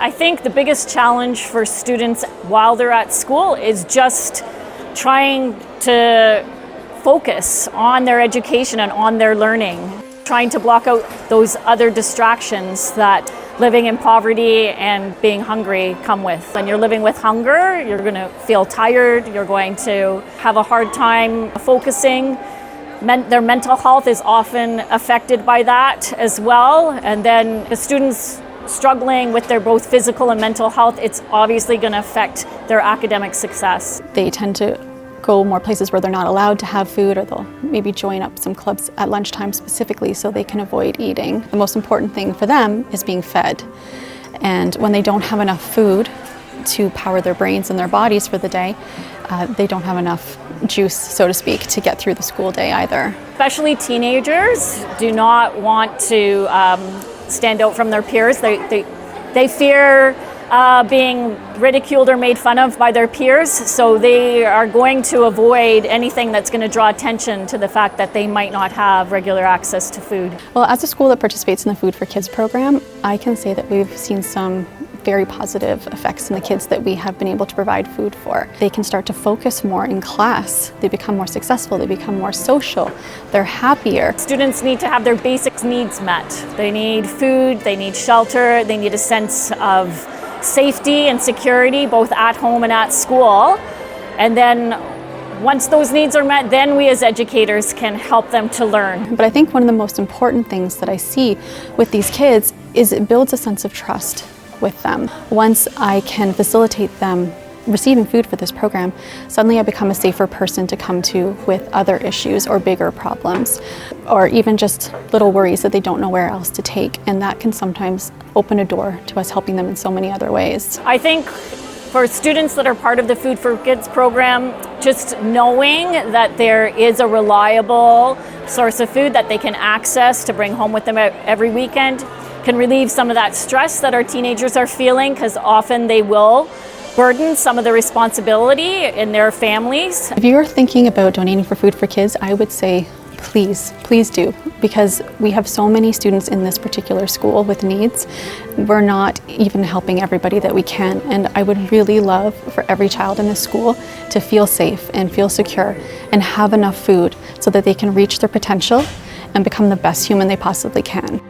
I think the biggest challenge for students while they're at school is just trying to focus on their education and on their learning, trying to block out those other distractions that living in poverty and being hungry come with. When you're living with hunger, you're going to feel tired, you're going to have a hard time focusing. Their mental health is often affected by that as well. And then the students struggling with their both physical and mental health, it's obviously going to affect their academic success. They tend to go more places where they're not allowed to have food, or they'll maybe join up some clubs at lunchtime specifically so they can avoid eating. The most important thing for them is being fed. And when they don't have enough food to power their brains and their bodies for the day, they don't have enough juice, so to speak, to get through the school day either. Especially teenagers do not want to stand out from their peers. They fear being ridiculed or made fun of by their peers, so they are going to avoid anything that's going to draw attention to the fact that they might not have regular access to food. Well, as a school that participates in the Food4Kids program, I can say that we've seen some very positive effects in the kids that we have been able to provide food for. They can start to focus more in class, they become more successful, they become more social, they're happier. Students need to have their basic needs met. They need food, they need shelter, they need a sense of safety and security both at home and at school. And then once those needs are met, then we as educators can help them to learn. But I think one of the most important things that I see with these kids is it builds a sense of trust with them. Once I can facilitate them receiving food for this program, suddenly I become a safer person to come to with other issues or bigger problems, or even just little worries that they don't know where else to take, and that can sometimes open a door to us helping them in so many other ways. I think for students that are part of the Food4Kids program, just knowing that there is a reliable source of food that they can access to bring home with them every weekend can relieve some of that stress that our teenagers are feeling, because often they will burden some of the responsibility in their families. If you're thinking about donating for Food4Kids, I would say please do, because we have so many students in this particular school with needs. We're not even helping everybody that we can, and I would really love for every child in this school to feel safe and feel secure and have enough food so that they can reach their potential and become the best human they possibly can.